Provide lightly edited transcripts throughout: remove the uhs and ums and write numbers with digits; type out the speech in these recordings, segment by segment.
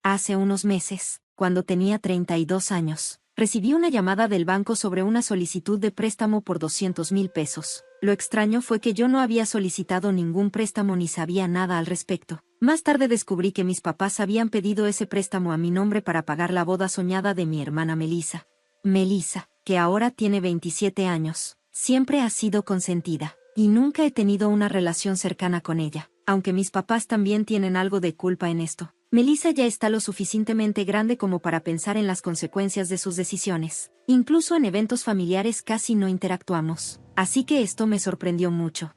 Hace unos meses, cuando tenía 32 años, recibí una llamada del banco sobre una solicitud de préstamo por 200,000 pesos. Lo extraño fue que yo no había solicitado ningún préstamo ni sabía nada al respecto. Más tarde descubrí que mis papás habían pedido ese préstamo a mi nombre para pagar la boda soñada de mi hermana Melissa. Melissa, que ahora tiene 27 años, siempre ha sido consentida, y nunca he tenido una relación cercana con ella, aunque mis papás también tienen algo de culpa en esto. Melissa ya está lo suficientemente grande como para pensar en las consecuencias de sus decisiones. Incluso en eventos familiares casi no interactuamos, así que esto me sorprendió mucho.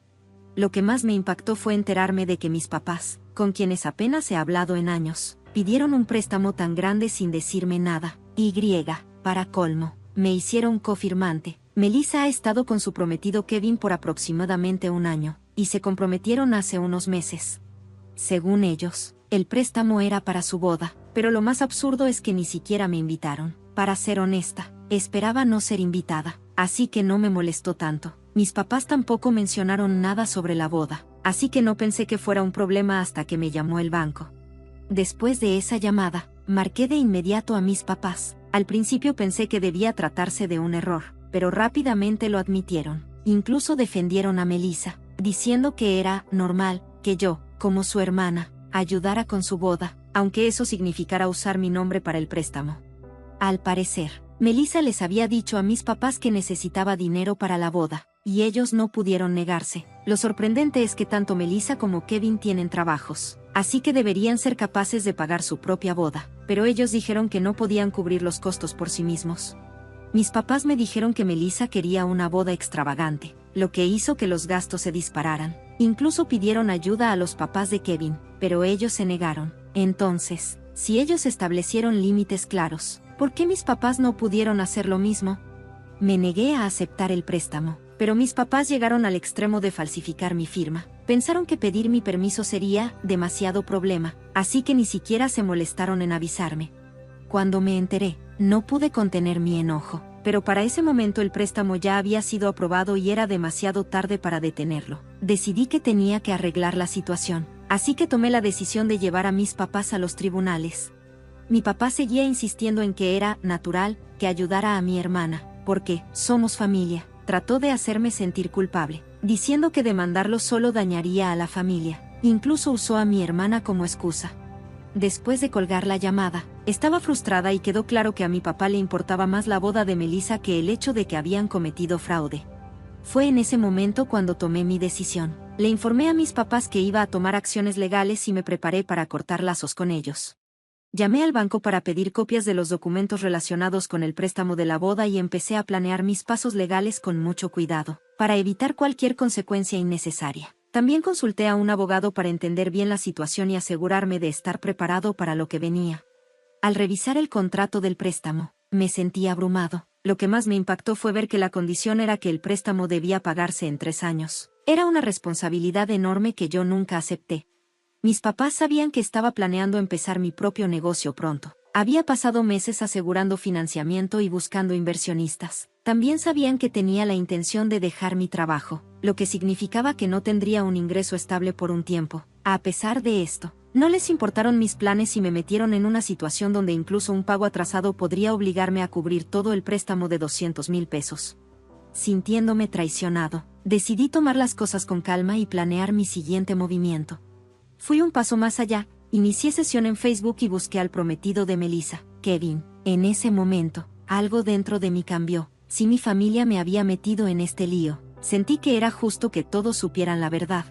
Lo que más me impactó fue enterarme de que mis papás, con quienes apenas he hablado en años, pidieron un préstamo tan grande sin decirme nada. Para colmo, me hicieron cofirmante. Melissa ha estado con su prometido Kevin por aproximadamente un año, y se comprometieron hace unos meses. Según ellos, el préstamo era para su boda, pero lo más absurdo es que ni siquiera me invitaron. Para ser honesta, esperaba no ser invitada, así que no me molestó tanto. Mis papás tampoco mencionaron nada sobre la boda, así que no pensé que fuera un problema hasta que me llamó el banco. Después de esa llamada, marqué de inmediato a mis papás. Al principio pensé que debía tratarse de un error, pero rápidamente lo admitieron. Incluso defendieron a Melissa, diciendo que era normal que yo, como su hermana, ayudara con su boda, aunque eso significara usar mi nombre para el préstamo. Al parecer, Melissa les había dicho a mis papás que necesitaba dinero para la boda, y ellos no pudieron negarse. Lo sorprendente es que tanto Melissa como Kevin tienen trabajos, así que deberían ser capaces de pagar su propia boda, pero ellos dijeron que no podían cubrir los costos por sí mismos. Mis papás me dijeron que Melissa quería una boda extravagante, lo que hizo que los gastos se dispararan. Incluso pidieron ayuda a los papás de Kevin, pero ellos se negaron. Entonces, si ellos establecieron límites claros, ¿por qué mis papás no pudieron hacer lo mismo? Me negué a aceptar el préstamo, pero mis papás llegaron al extremo de falsificar mi firma. Pensaron que pedir mi permiso sería demasiado problema, así que ni siquiera se molestaron en avisarme. Cuando me enteré, no pude contener mi enojo, pero para ese momento el préstamo ya había sido aprobado y era demasiado tarde para detenerlo. Decidí que tenía que arreglar la situación, así que tomé la decisión de llevar a mis papás a los tribunales. Mi papá seguía insistiendo en que era natural que ayudara a mi hermana, porque somos familia. Trató de hacerme sentir culpable, diciendo que demandarlo solo dañaría a la familia. Incluso usó a mi hermana como excusa. Después de colgar la llamada, estaba frustrada y quedó claro que a mi papá le importaba más la boda de Melissa que el hecho de que habían cometido fraude. Fue en ese momento cuando tomé mi decisión. Le informé a mis papás que iba a tomar acciones legales y me preparé para cortar lazos con ellos. Llamé al banco para pedir copias de los documentos relacionados con el préstamo de la boda y empecé a planear mis pasos legales con mucho cuidado, para evitar cualquier consecuencia innecesaria. También consulté a un abogado para entender bien la situación y asegurarme de estar preparado para lo que venía. Al revisar el contrato del préstamo, me sentí abrumado. Lo que más me impactó fue ver que la condición era que el préstamo debía pagarse en 3 años. Era una responsabilidad enorme que yo nunca acepté. Mis papás sabían que estaba planeando empezar mi propio negocio pronto. Había pasado meses asegurando financiamiento y buscando inversionistas. También sabían que tenía la intención de dejar mi trabajo, lo que significaba que no tendría un ingreso estable por un tiempo. A pesar de esto, no les importaron mis planes y me metieron en una situación donde incluso un pago atrasado podría obligarme a cubrir todo el préstamo de 200,000 pesos. Sintiéndome traicionado, decidí tomar las cosas con calma y planear mi siguiente movimiento. Fui un paso más allá, inicié sesión en Facebook y busqué al prometido de Melissa, Kevin. En ese momento, algo dentro de mí cambió. Si mi familia me había metido en este lío, sentí que era justo que todos supieran la verdad.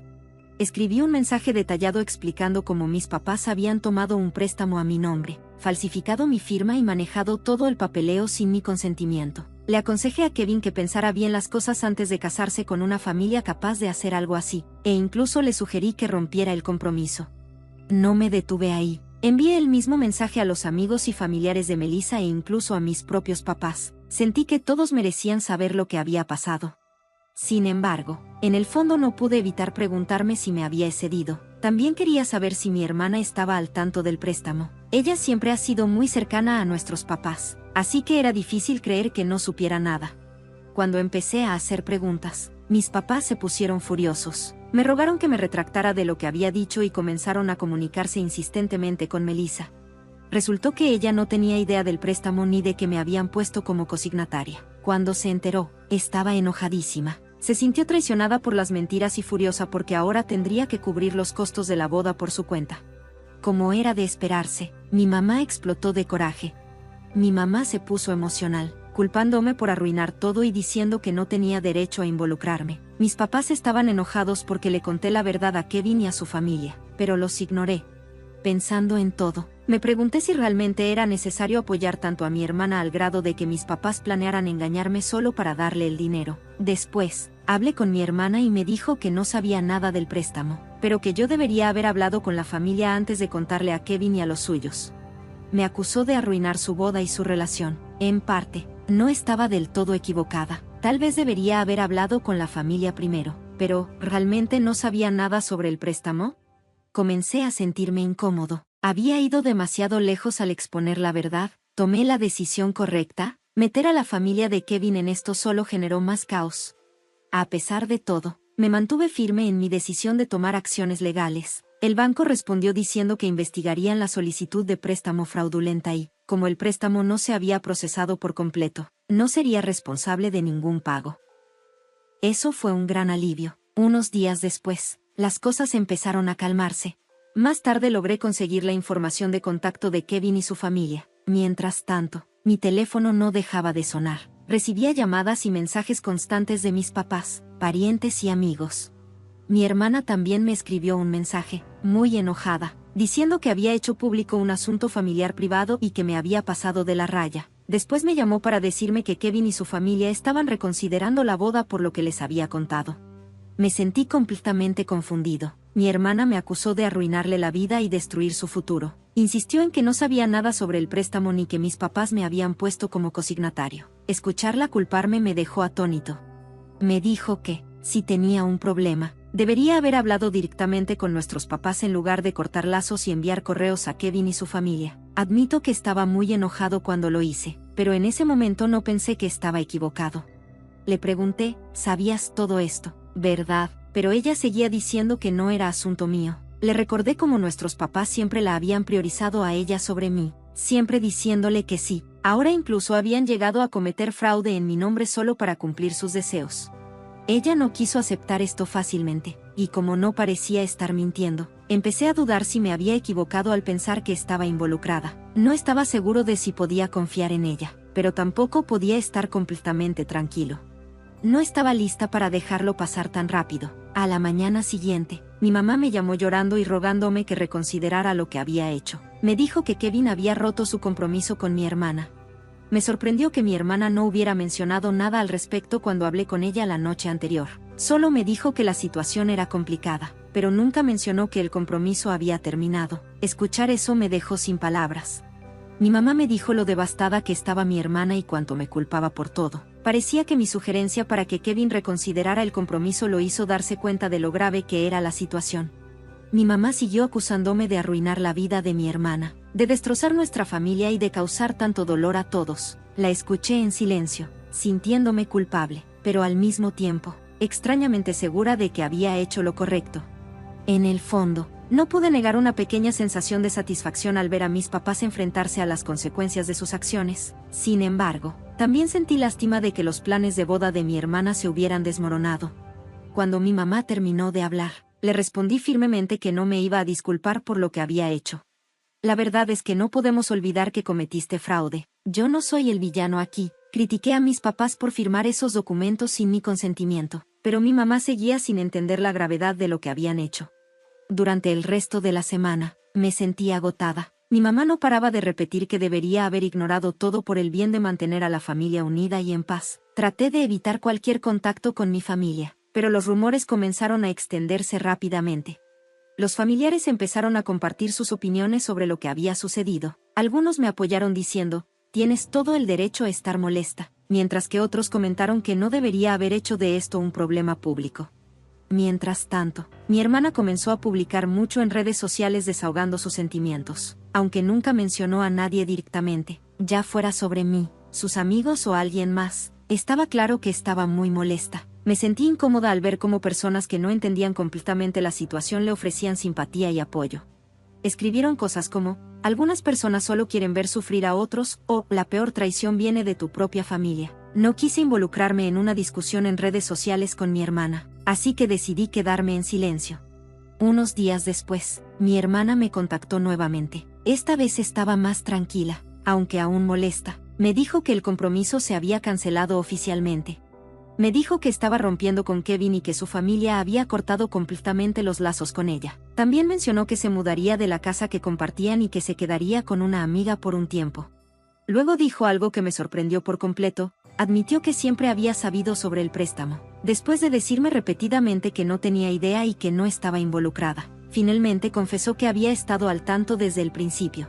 Escribí un mensaje detallado explicando cómo mis papás habían tomado un préstamo a mi nombre, falsificado mi firma y manejado todo el papeleo sin mi consentimiento. Le aconsejé a Kevin que pensara bien las cosas antes de casarse con una familia capaz de hacer algo así, e incluso le sugerí que rompiera el compromiso. No me detuve ahí. Envié el mismo mensaje a los amigos y familiares de Melissa e incluso a mis propios papás. Sentí que todos merecían saber lo que había pasado. Sin embargo, en el fondo no pude evitar preguntarme si me había excedido. También quería saber si mi hermana estaba al tanto del préstamo. Ella siempre ha sido muy cercana a nuestros papás, así que era difícil creer que no supiera nada. Cuando empecé a hacer preguntas, mis papás se pusieron furiosos. Me rogaron que me retractara de lo que había dicho y comenzaron a comunicarse insistentemente con Melissa. Resultó que ella no tenía idea del préstamo ni de que me habían puesto como consignataria. Cuando se enteró, estaba enojadísima. Se sintió traicionada por las mentiras y furiosa porque ahora tendría que cubrir los costos de la boda por su cuenta. Como era de esperarse, mi mamá explotó de coraje. Mi mamá se puso emocional, culpándome por arruinar todo y diciendo que no tenía derecho a involucrarme. Mis papás estaban enojados porque le conté la verdad a Kevin y a su familia, pero los ignoré. Pensando en todo, me pregunté si realmente era necesario apoyar tanto a mi hermana al grado de que mis papás planearan engañarme solo para darle el dinero. Después, hablé con mi hermana y me dijo que no sabía nada del préstamo, pero que yo debería haber hablado con la familia antes de contarle a Kevin y a los suyos. Me acusó de arruinar su boda y su relación. En parte, no estaba del todo equivocada. Tal vez debería haber hablado con la familia primero, pero ¿realmente no sabía nada sobre el préstamo? Comencé a sentirme incómodo. ¿Había ido demasiado lejos al exponer la verdad? ¿Tomé la decisión correcta? Meter a la familia de Kevin en esto solo generó más caos. A pesar de todo, me mantuve firme en mi decisión de tomar acciones legales. El banco respondió diciendo que investigarían la solicitud de préstamo fraudulenta y, como el préstamo no se había procesado por completo, no sería responsable de ningún pago. Eso fue un gran alivio. Unos días después, las cosas empezaron a calmarse. Más tarde logré conseguir la información de contacto de Kevin y su familia. Mientras tanto, mi teléfono no dejaba de sonar. Recibía llamadas y mensajes constantes de mis papás, parientes y amigos. Mi hermana también me escribió un mensaje, muy enojada, diciendo que había hecho público un asunto familiar privado y que me había pasado de la raya. Después me llamó para decirme que Kevin y su familia estaban reconsiderando la boda por lo que les había contado. Me sentí completamente confundido. Mi hermana me acusó de arruinarle la vida y destruir su futuro. Insistió en que no sabía nada sobre el préstamo ni que mis papás me habían puesto como consignatario. Escucharla culparme me dejó atónito. Me dijo que, si tenía un problema, debería haber hablado directamente con nuestros papás en lugar de cortar lazos y enviar correos a Kevin y su familia. Admito que estaba muy enojado cuando lo hice, pero en ese momento no pensé que estaba equivocado. Le pregunté, ¿sabías todo esto, verdad? Pero ella seguía diciendo que no era asunto mío. Le recordé cómo nuestros papás siempre la habían priorizado a ella sobre mí, siempre diciéndole que sí. Ahora incluso habían llegado a cometer fraude en mi nombre solo para cumplir sus deseos. Ella no quiso aceptar esto fácilmente, y como no parecía estar mintiendo, empecé a dudar si me había equivocado al pensar que estaba involucrada. No estaba seguro de si podía confiar en ella, pero tampoco podía estar completamente tranquilo. No estaba lista para dejarlo pasar tan rápido. A la mañana siguiente, mi mamá me llamó llorando y rogándome que reconsiderara lo que había hecho. Me dijo que Kevin había roto su compromiso con mi hermana. Me sorprendió que mi hermana no hubiera mencionado nada al respecto cuando hablé con ella la noche anterior. Solo me dijo que la situación era complicada, pero nunca mencionó que el compromiso había terminado. Escuchar eso me dejó sin palabras. Mi mamá me dijo lo devastada que estaba mi hermana y cuánto me culpaba por todo. Parecía que mi sugerencia para que Kevin reconsiderara el compromiso lo hizo darse cuenta de lo grave que era la situación. Mi mamá siguió acusándome de arruinar la vida de mi hermana, de destrozar nuestra familia y de causar tanto dolor a todos. La escuché en silencio, sintiéndome culpable, pero al mismo tiempo, extrañamente segura de que había hecho lo correcto. En el fondo, no pude negar una pequeña sensación de satisfacción al ver a mis papás enfrentarse a las consecuencias de sus acciones. Sin embargo, también sentí lástima de que los planes de boda de mi hermana se hubieran desmoronado. Cuando mi mamá terminó de hablar, le respondí firmemente que no me iba a disculpar por lo que había hecho. La verdad es que no podemos olvidar que cometiste fraude. Yo no soy el villano aquí. Critiqué a mis papás por firmar esos documentos sin mi consentimiento, pero mi mamá seguía sin entender la gravedad de lo que habían hecho. Durante el resto de la semana, me sentí agotada. Mi mamá no paraba de repetir que debería haber ignorado todo por el bien de mantener a la familia unida y en paz. Traté de evitar cualquier contacto con mi familia, pero los rumores comenzaron a extenderse rápidamente. Los familiares empezaron a compartir sus opiniones sobre lo que había sucedido. Algunos me apoyaron diciendo, tienes todo el derecho a estar molesta, mientras que otros comentaron que no debería haber hecho de esto un problema público. Mientras tanto, mi hermana comenzó a publicar mucho en redes sociales desahogando sus sentimientos, aunque nunca mencionó a nadie directamente, ya fuera sobre mí, sus amigos o alguien más. Estaba claro que estaba muy molesta. Me sentí incómoda al ver cómo personas que no entendían completamente la situación le ofrecían simpatía y apoyo. escribieron cosas como: algunas personas solo quieren ver sufrir a otros, o la peor traición viene de tu propia familia. No quise involucrarme en una discusión en redes sociales con mi hermana, así que decidí quedarme en silencio. Unos días después, mi hermana me contactó nuevamente. Esta vez estaba más tranquila, aunque aún molesta. Me dijo que el compromiso se había cancelado oficialmente. Me dijo que estaba rompiendo con Kevin y que su familia había cortado completamente los lazos con ella. También mencionó que se mudaría de la casa que compartían y que se quedaría con una amiga por un tiempo. Luego dijo algo que me sorprendió por completo: admitió que siempre había sabido sobre el préstamo. Después de decirme repetidamente que no tenía idea y que no estaba involucrada, finalmente confesó que había estado al tanto desde el principio.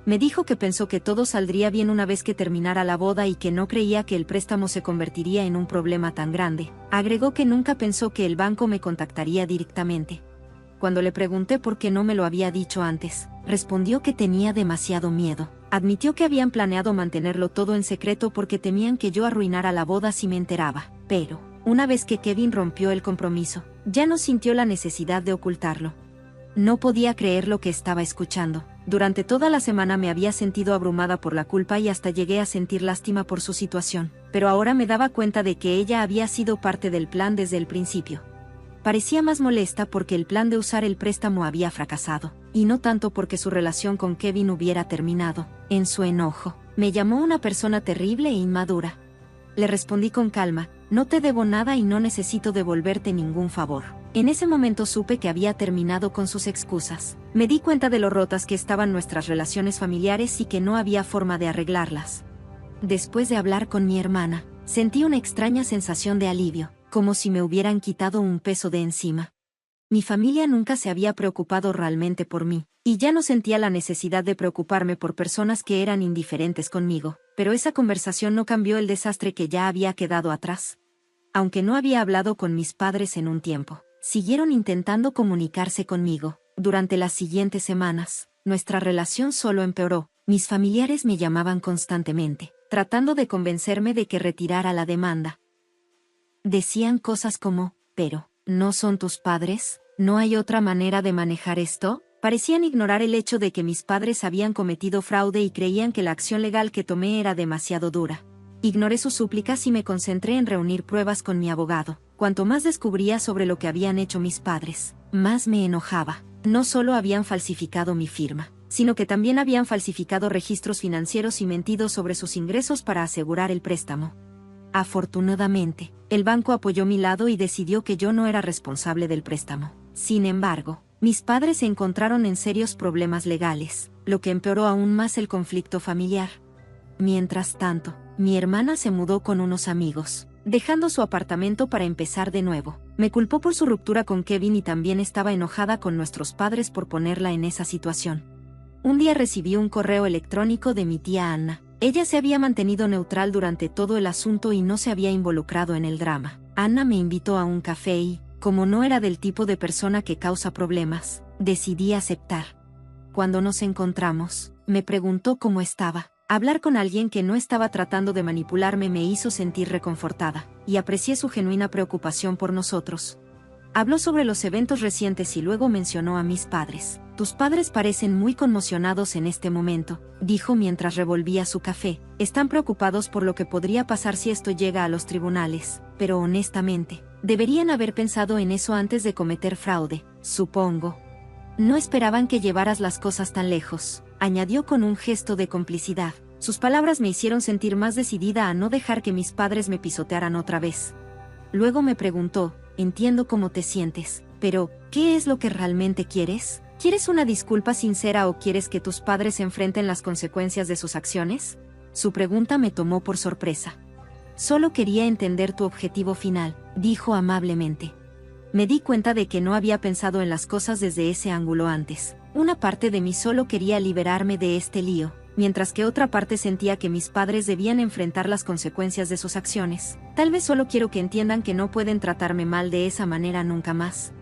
Me dijo que pensó que todo saldría bien una vez que terminara la boda y que no creía que el préstamo se convertiría en un problema tan grande. Agregó que nunca pensó que el banco me contactaría directamente. Cuando le pregunté por qué no me lo había dicho antes, respondió que tenía demasiado miedo. Admitió que habían planeado mantenerlo todo en secreto porque temían que yo arruinara la boda si me enteraba. Pero, una vez que Kevin rompió el compromiso, ya no sintió la necesidad de ocultarlo. No podía creer lo que estaba escuchando. Durante toda la semana me había sentido abrumada por la culpa y hasta llegué a sentir lástima por su situación, pero ahora me daba cuenta de que ella había sido parte del plan desde el principio. Parecía más molesta porque el plan de usar el préstamo había fracasado, y no tanto porque su relación con Kevin hubiera terminado. En su enojo, me llamó una persona terrible e inmadura. Le respondí con calma: no te debo nada y no necesito devolverte ningún favor. En ese momento supe que había terminado con sus excusas. Me di cuenta de lo rotas que estaban nuestras relaciones familiares y que no había forma de arreglarlas. Después de hablar con mi hermana, sentí una extraña sensación de alivio, como si me hubieran quitado un peso de encima. Mi familia nunca se había preocupado realmente por mí, y ya no sentía la necesidad de preocuparme por personas que eran indiferentes conmigo, pero esa conversación no cambió el desastre que ya había quedado atrás. Aunque no había hablado con mis padres en un tiempo, siguieron intentando comunicarse conmigo. Durante las siguientes semanas, nuestra relación solo empeoró. Mis familiares me llamaban constantemente, tratando de convencerme de que retirara la demanda. Decían cosas como: pero, ¿no son tus padres? ¿No hay otra manera de manejar esto? Parecían ignorar el hecho de que mis padres habían cometido fraude y creían que la acción legal que tomé era demasiado dura. Ignoré sus súplicas y me concentré en reunir pruebas con mi abogado. Cuanto más descubría sobre lo que habían hecho mis padres, más me enojaba. No solo habían falsificado mi firma, sino que también habían falsificado registros financieros y mentido sobre sus ingresos para asegurar el préstamo. Afortunadamente, el banco apoyó mi lado y decidió que yo no era responsable del préstamo. Sin embargo, mis padres se encontraron en serios problemas legales, lo que empeoró aún más el conflicto familiar. Mientras tanto, mi hermana se mudó con unos amigos, dejando su apartamento para empezar de nuevo. Me culpó por su ruptura con Kevin y también estaba enojada con nuestros padres por ponerla en esa situación. Un día recibí un correo electrónico de mi tía Anna. Ella se había mantenido neutral durante todo el asunto y no se había involucrado en el drama. Anna me invitó a un café y, como no era del tipo de persona que causa problemas, decidí aceptar. Cuando nos encontramos, me preguntó cómo estaba. Hablar con alguien que no estaba tratando de manipularme me hizo sentir reconfortada, y aprecié su genuina preocupación por nosotros. Habló sobre los eventos recientes y luego mencionó a mis padres. Tus padres parecen muy conmocionados en este momento, dijo mientras revolvía su café. Están preocupados por lo que podría pasar si esto llega a los tribunales, pero honestamente, deberían haber pensado en eso antes de cometer fraude, supongo. No esperaban que llevaras las cosas tan lejos, añadió con un gesto de complicidad. Sus palabras me hicieron sentir más decidida a no dejar que mis padres me pisotearan otra vez. Luego me preguntó: entiendo cómo te sientes, pero, ¿qué es lo que realmente quieres? ¿Quieres una disculpa sincera o quieres que tus padres enfrenten las consecuencias de sus acciones? Su pregunta me tomó por sorpresa. Solo quería entender tu objetivo final, dijo amablemente. Me di cuenta de que no había pensado en las cosas desde ese ángulo antes. Una parte de mí solo quería liberarme de este lío, mientras que otra parte sentía que mis padres debían enfrentar las consecuencias de sus acciones. Tal vez solo quiero que entiendan que no pueden tratarme mal de esa manera nunca más.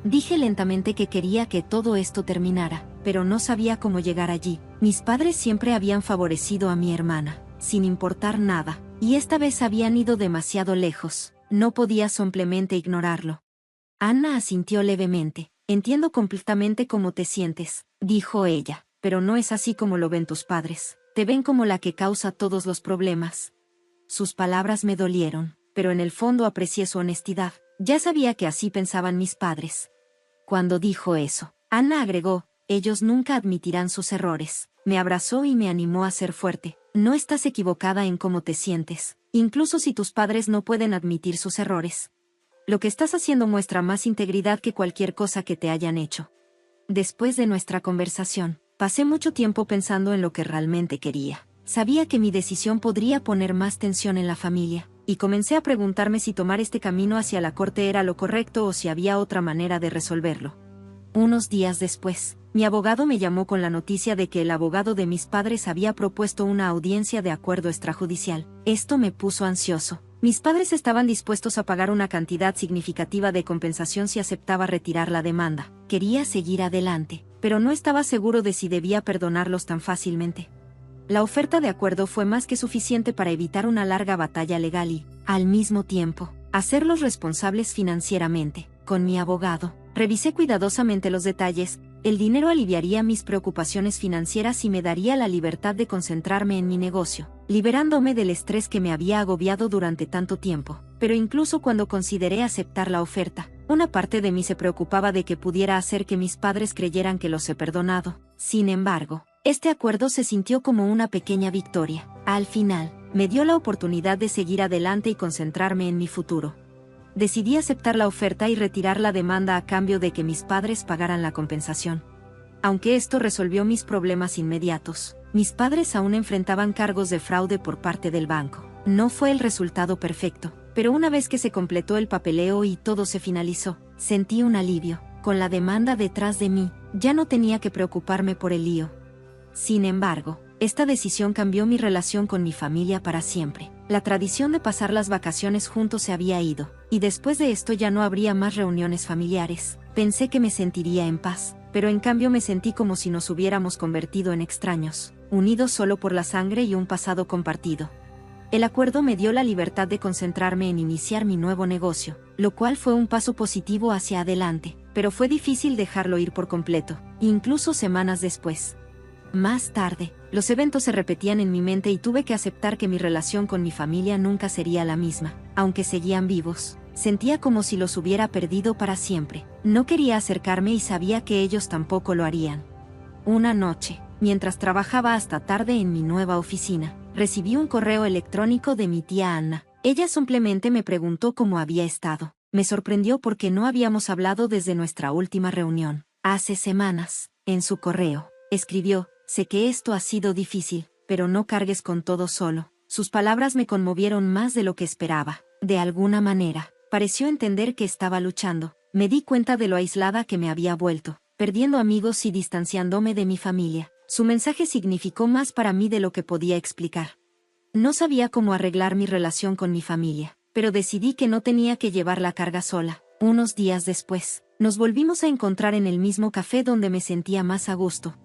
Dije lentamente que quería que todo esto terminara, pero no sabía cómo llegar allí. Mis padres siempre habían favorecido a mi hermana, sin importar nada, y esta vez habían ido demasiado lejos. No podía simplemente ignorarlo. Anna asintió levemente. Entiendo completamente cómo te sientes, dijo ella, pero no es así como lo ven tus padres. Te ven como la que causa todos los problemas. Sus palabras me dolieron, pero en el fondo aprecié su honestidad. Ya sabía que así pensaban mis padres. Cuando dijo eso, Anna agregó, ellos nunca admitirán sus errores. Me abrazó y me animó a ser fuerte. No estás equivocada en cómo te sientes, incluso si tus padres no pueden admitir sus errores. Lo que estás haciendo muestra más integridad que cualquier cosa que te hayan hecho. Después de nuestra conversación, pasé mucho tiempo pensando en lo que realmente quería. Sabía que mi decisión podría poner más tensión en la familia, y comencé a preguntarme si tomar este camino hacia la corte era lo correcto o si había otra manera de resolverlo. Unos días después, mi abogado me llamó con la noticia de que el abogado de mis padres había propuesto una audiencia de acuerdo extrajudicial. Esto me puso ansioso. Mis padres estaban dispuestos a pagar una cantidad significativa de compensación si aceptaba retirar la demanda. Quería seguir adelante, pero no estaba seguro de si debía perdonarlos tan fácilmente. La oferta de acuerdo fue más que suficiente para evitar una larga batalla legal y, al mismo tiempo, hacerlos responsables financieramente. Con mi abogado, revisé cuidadosamente los detalles. El dinero aliviaría mis preocupaciones financieras y me daría la libertad de concentrarme en mi negocio, liberándome del estrés que me había agobiado durante tanto tiempo. Pero incluso cuando consideré aceptar la oferta, una parte de mí se preocupaba de que pudiera hacer que mis padres creyeran que los he perdonado. Sin embargo, este acuerdo se sintió como una pequeña victoria. Al final, me dio la oportunidad de seguir adelante y concentrarme en mi futuro. Decidí aceptar la oferta y retirar la demanda a cambio de que mis padres pagaran la compensación. Aunque esto resolvió mis problemas inmediatos, mis padres aún enfrentaban cargos de fraude por parte del banco. No fue el resultado perfecto, pero una vez que se completó el papeleo y todo se finalizó, sentí un alivio. Con la demanda detrás de mí, ya no tenía que preocuparme por el lío. Sin embargo, esta decisión cambió mi relación con mi familia para siempre. La tradición de pasar las vacaciones juntos se había ido, y después de esto ya no habría más reuniones familiares. Pensé que me sentiría en paz, pero en cambio me sentí como si nos hubiéramos convertido en extraños, unidos solo por la sangre y un pasado compartido. El acuerdo me dio la libertad de concentrarme en iniciar mi nuevo negocio, lo cual fue un paso positivo hacia adelante, pero fue difícil dejarlo ir por completo, incluso semanas después. Más tarde, los eventos se repetían en mi mente y tuve que aceptar que mi relación con mi familia nunca sería la misma. Aunque seguían vivos, sentía como si los hubiera perdido para siempre. No quería acercarme y sabía que ellos tampoco lo harían. Una noche, mientras trabajaba hasta tarde en mi nueva oficina, recibí un correo electrónico de mi tía Anna. Ella simplemente me preguntó cómo había estado. Me sorprendió porque no habíamos hablado desde nuestra última reunión. Hace semanas, en su correo, escribió: sé que esto ha sido difícil, pero no cargues con todo solo. Sus palabras me conmovieron más de lo que esperaba. De alguna manera, pareció entender que estaba luchando. Me di cuenta de lo aislada que me había vuelto, perdiendo amigos y distanciándome de mi familia. Su mensaje significó más para mí de lo que podía explicar. No sabía cómo arreglar mi relación con mi familia, pero decidí que no tenía que llevar la carga sola. Unos días después, nos volvimos a encontrar en el mismo café donde me sentía más a gusto.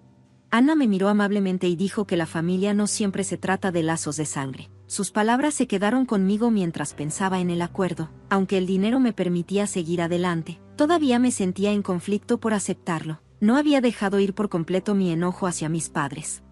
Anna me miró amablemente y dijo que la familia no siempre se trata de lazos de sangre. Sus palabras se quedaron conmigo mientras pensaba en el acuerdo. Aunque el dinero me permitía seguir adelante, todavía me sentía en conflicto por aceptarlo. No había dejado ir por completo mi enojo hacia mis padres.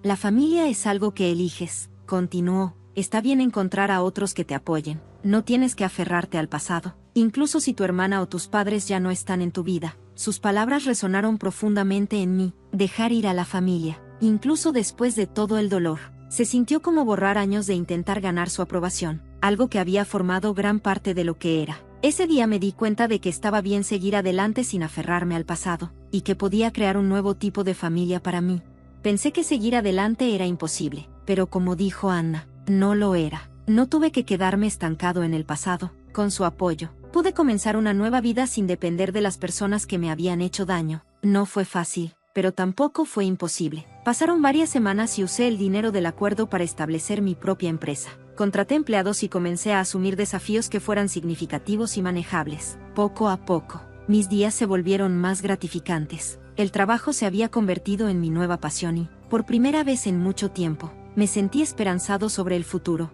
La familia es algo que eliges, continuó. Está bien encontrar a otros que te apoyen. No tienes que aferrarte al pasado, incluso si tu hermana o tus padres ya no están en tu vida. Sus palabras resonaron profundamente en mí. Dejar ir a la familia, incluso después de todo el dolor, se sintió como borrar años de intentar ganar su aprobación, algo que había formado gran parte de lo que era. Ese día me di cuenta de que estaba bien seguir adelante sin aferrarme al pasado, y que podía crear un nuevo tipo de familia para mí. Pensé que seguir adelante era imposible, pero como dijo Anna, no lo era. No tuve que quedarme estancado en el pasado. Con su apoyo, pude comenzar una nueva vida sin depender de las personas que me habían hecho daño. No fue fácil, pero tampoco fue imposible. Pasaron varias semanas y usé el dinero del acuerdo para establecer mi propia empresa. Contraté empleados y comencé a asumir desafíos que fueran significativos y manejables. Poco a poco, mis días se volvieron más gratificantes. El trabajo se había convertido en mi nueva pasión y, por primera vez en mucho tiempo, me sentí esperanzado sobre el futuro.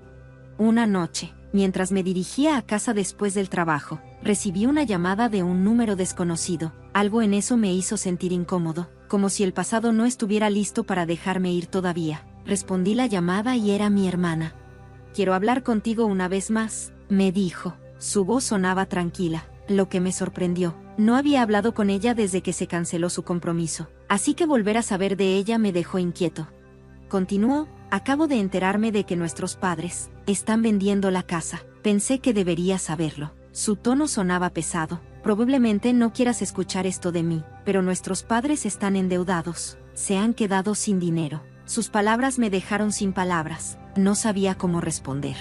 Una noche, mientras me dirigía a casa después del trabajo, Recibí una llamada de un número desconocido. Algo en eso me hizo sentir incómodo, como si el pasado no estuviera listo para dejarme ir todavía. Respondí la llamada y era mi hermana. «Quiero hablar contigo una vez más», me dijo. Su voz sonaba tranquila, lo que me sorprendió. No había hablado con ella desde que se canceló su compromiso, así que volver a saber de ella me dejó inquieto. Continuó: «Acabo de enterarme de que nuestros padres están vendiendo la casa. Pensé que deberías saberlo». Su tono sonaba pesado. «Probablemente no quieras escuchar esto de mí, pero nuestros padres están endeudados. Se han quedado sin dinero». Sus palabras me dejaron sin palabras. No sabía cómo responder.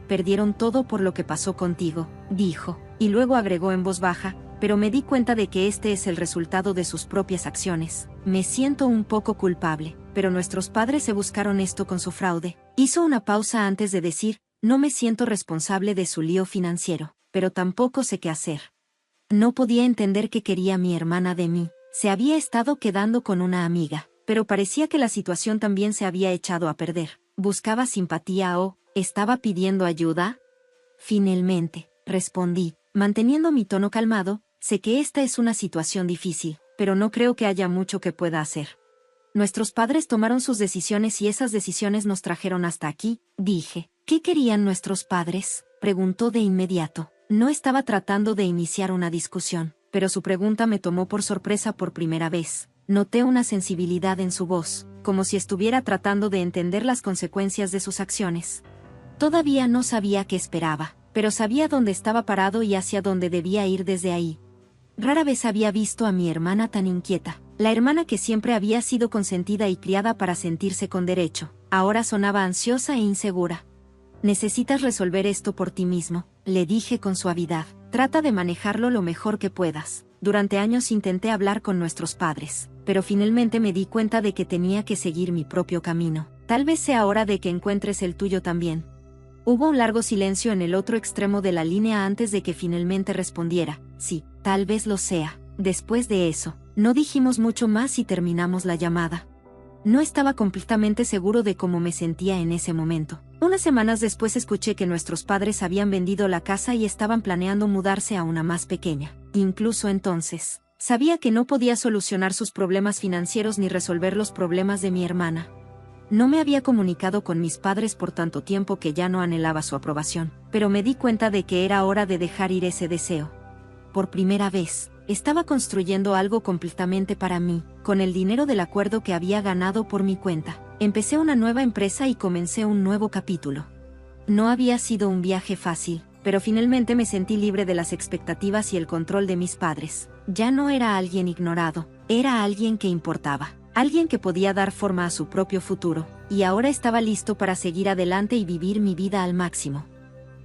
«Perdieron todo por lo que pasó contigo», dijo, y luego agregó en voz baja: «pero me di cuenta de que este es el resultado de sus propias acciones. Me siento un poco culpable, pero nuestros padres se buscaron esto con su fraude». Hizo una pausa antes de decir: «No me siento responsable de su lío financiero, pero tampoco sé qué hacer». No podía entender qué quería mi hermana de mí. Se había estado quedando con una amiga, pero parecía que la situación también se había echado a perder. ¿Buscaba simpatía o estaba pidiendo ayuda? «Finalmente», respondí, manteniendo mi tono calmado: «sé que esta es una situación difícil, pero no creo que haya mucho que pueda hacer. Nuestros padres tomaron sus decisiones y esas decisiones nos trajeron hasta aquí», dije. «¿Qué querían nuestros padres?», preguntó de inmediato. No estaba tratando de iniciar una discusión, pero su pregunta me tomó por sorpresa por primera vez. Noté una sensibilidad en su voz, como si estuviera tratando de entender las consecuencias de sus acciones. Todavía no sabía qué esperaba, pero sabía dónde estaba parado y hacia dónde debía ir desde ahí. Rara vez había visto a mi hermana tan inquieta. La hermana que siempre había sido consentida y criada para sentirse con derecho, ahora sonaba ansiosa e insegura. «Necesitas resolver esto por ti mismo», le dije con suavidad. «Trata de manejarlo lo mejor que puedas». Durante años intenté hablar con nuestros padres, pero finalmente me di cuenta de que tenía que seguir mi propio camino. Tal vez sea hora de que encuentres el tuyo también. Hubo un largo silencio en el otro extremo de la línea antes de que finalmente respondiera: «Sí, tal vez lo sea». Después de eso, no dijimos mucho más y terminamos la llamada. No estaba completamente seguro de cómo me sentía en ese momento. Unas semanas después escuché que nuestros padres habían vendido la casa y estaban planeando mudarse a una más pequeña. Incluso entonces, sabía que no podía solucionar sus problemas financieros ni resolver los problemas de mi hermana. No me había comunicado con mis padres por tanto tiempo que ya no anhelaba su aprobación, pero me di cuenta de que era hora de dejar ir ese deseo. Por primera vez, estaba construyendo algo completamente para mí, con el dinero del acuerdo que había ganado por mi cuenta. Empecé una nueva empresa y comencé un nuevo capítulo. No había sido un viaje fácil, pero finalmente me sentí libre de las expectativas y el control de mis padres. Ya no era alguien ignorado, era alguien que importaba, alguien que podía dar forma a su propio futuro, y ahora estaba listo para seguir adelante y vivir mi vida al máximo.